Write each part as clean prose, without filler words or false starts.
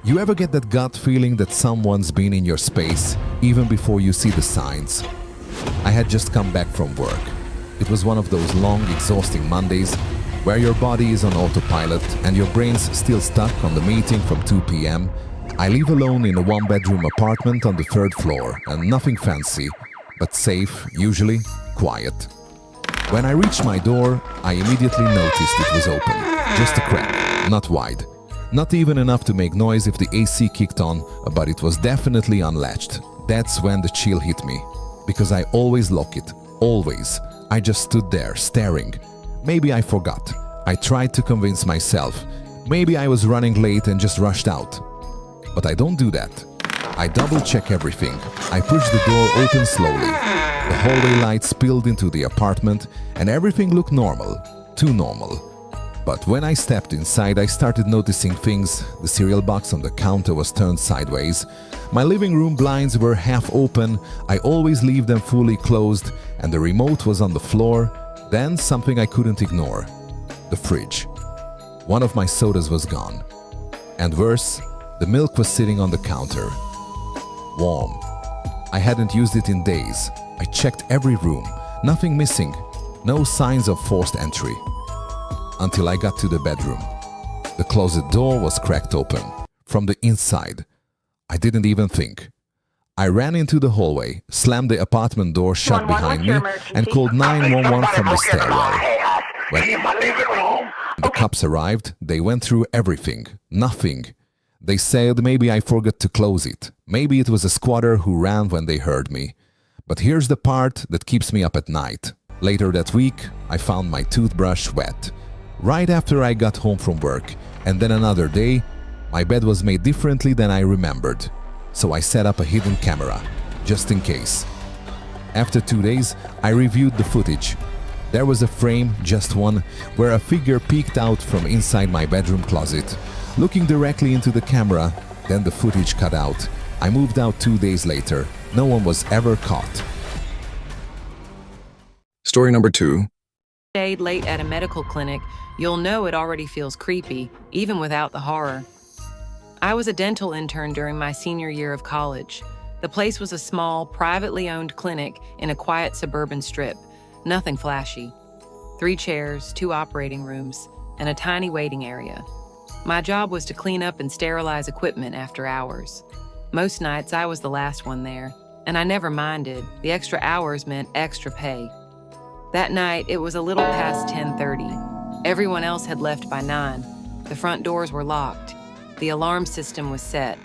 You ever get that gut feeling that someone's been in your space even before you see the signs? I had just come back from work. It was one of those long, exhausting Mondays where your body is on autopilot and your brain's still stuck on the meeting from 2 p.m. I live alone in a one-bedroom apartment on the 3rd floor, and nothing fancy, but safe, usually quiet. When I reached my door, I immediately noticed it was open. Just a crack, not wide. Not even enough to make noise if the AC kicked on, but it was definitely unlatched. That's when the chill hit me. Because I always lock it. Always. I just stood there, staring. Maybe I forgot. I tried to convince myself. Maybe I was running late and just rushed out. But I don't do that. I double-check everything. I push the door open slowly. The hallway light spilled into the apartment and everything looked normal. Too normal. But when I stepped inside, I started noticing things. The cereal box on the counter was turned sideways. My living room blinds were half open. I always leave them fully closed, and the remote was on the floor. Then something I couldn't ignore. The fridge. One of my sodas was gone. And worse, the milk was sitting on the counter. Warm. I hadn't used it in days. I checked every room. Nothing missing. No signs of forced entry. Until I got to the bedroom. The closet door was cracked open. From the inside. I didn't even think. I ran into the hallway, slammed the apartment door shut behind me, and called 911 from the stairwell. When the cops arrived, they went through everything. Nothing. They said maybe I forgot to close it. Maybe it was a squatter who ran when they heard me. But here's the part that keeps me up at night. Later that week, I found my toothbrush wet. Right after I got home from work, and then another day, my bed was made differently than I remembered. So I set up a hidden camera, just in case. After 2 days, I reviewed the footage. There was a frame, just one, where a figure peeked out from inside my bedroom closet, looking directly into the camera. Then the footage cut out. I moved out 2 days later. No one was ever caught. Story number 2. Stayed late at a medical clinic, you'll know it already feels creepy, even without the horror. I was a dental intern during my senior year of college. The place was a small, privately owned clinic in a quiet suburban strip. Nothing flashy. 3 chairs, 2 operating rooms, and a tiny waiting area. My job was to clean up and sterilize equipment after hours. Most nights I was the last one there, and I never minded. The extra hours meant extra pay. That night, it was a little past 10:30. Everyone else had left by 9. The front doors were locked. The alarm system was set.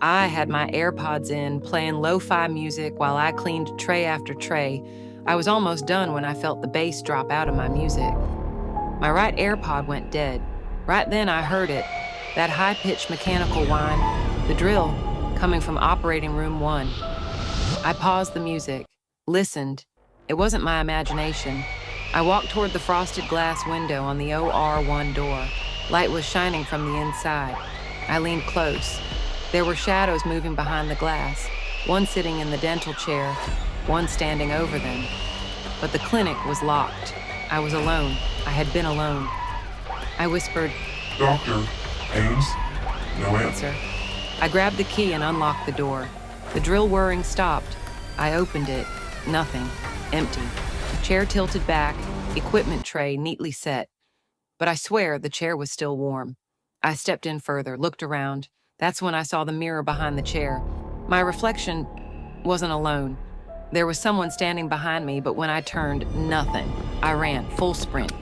I had my AirPods in, playing lo-fi music while I cleaned tray after tray. I was almost done when I felt the bass drop out of my music. My right AirPod went dead. Right then I heard it, that high-pitched mechanical whine, the drill, coming from operating room 1. I paused the music, listened. It wasn't my imagination. I walked toward the frosted glass window on the OR1 door. Light was shining from the inside. I leaned close. There were shadows moving behind the glass, one sitting in the dental chair, one standing over them. But the clinic was locked. I was alone. I had been alone. I whispered, "Doctor, Ames?" No answer. I grabbed the key and unlocked the door. The drill whirring stopped. I opened it. Nothing. Empty. Chair tilted back, equipment tray neatly set. But I swear the chair was still warm. I stepped in further, looked around. That's when I saw the mirror behind the chair. My reflection wasn't alone. There was someone standing behind me, but when I turned, nothing. I ran, full sprint.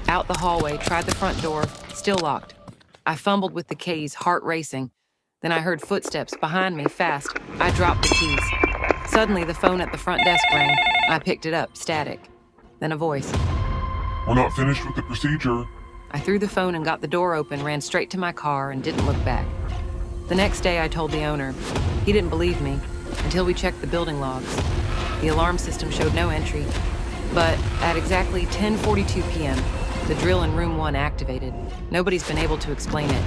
Out the hallway, tried the front door, still locked. I fumbled with the keys, heart racing. Then I heard footsteps behind me, fast. I dropped the keys. Suddenly, the phone at the front desk rang. I picked it up, static. Then a voice. "We're not finished with the procedure." I threw the phone and got the door open, ran straight to my car, and didn't look back. The next day, I told the owner. He didn't believe me until we checked the building logs. The alarm system showed no entry. But at exactly 10:42 p.m., the drill in room 1 activated. Nobody's been able to explain it.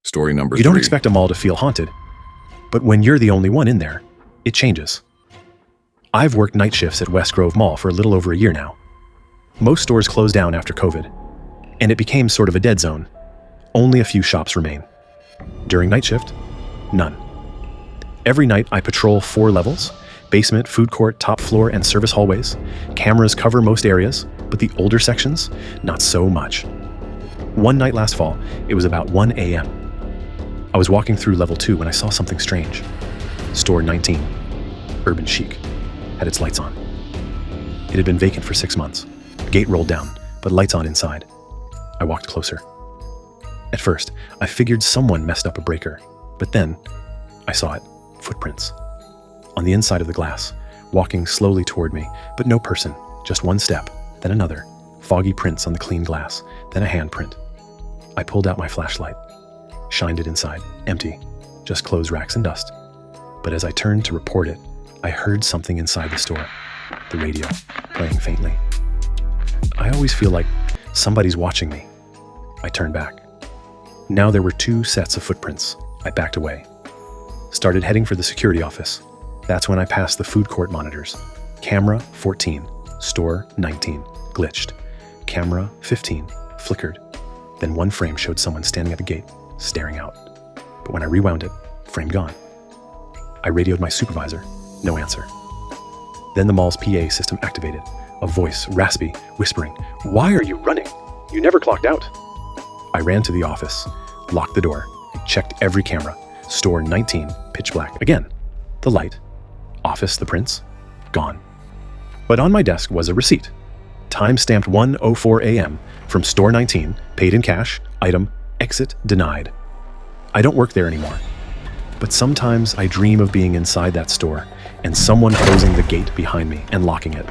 Story number 3. You don't expect a mall to feel haunted. But when you're the only one in there, it changes. I've worked night shifts at West Grove Mall for a little over a year now. Most stores closed down after COVID, and it became sort of a dead zone. Only a few shops remain. During night shift, none. Every night I patrol 4 levels: basement, food court, top floor, and service hallways. Cameras cover most areas, but the older sections, not so much. One night last fall, it was about 1 a.m. I was walking through level 2 when I saw something strange. Store 19, urban chic, had its lights on. It had been vacant for 6 months. Gate rolled down, but lights on inside. I walked closer. At first, I figured someone messed up a breaker, but then I saw it. Footprints. On the inside of the glass, walking slowly toward me, but no person, just one step, then another, foggy prints on the clean glass, then a handprint. I pulled out my flashlight, shined it inside, empty, just clothes racks and dust. But as I turned to report it, I heard something inside the store, the radio, playing faintly. I always feel like somebody's watching me. I turned back. Now there were 2 sets of footprints. I backed away. Started heading for the security office. That's when I passed the food court monitors. Camera 14, store 19, glitched. Camera 15, flickered. Then one frame showed someone standing at the gate, staring out. But when I rewound it, frame gone. I radioed my supervisor, no answer. Then the mall's PA system activated, a voice, raspy, whispering, "Why are you running? You never clocked out." I ran to the office, locked the door, checked every camera. Store 19, pitch black. Again, the light. Office, the prints, gone. But on my desk was a receipt. Time-stamped 1:04 a.m. from store 19, paid in cash, item, exit denied. I don't work there anymore. But sometimes I dream of being inside that store and someone closing the gate behind me and locking it.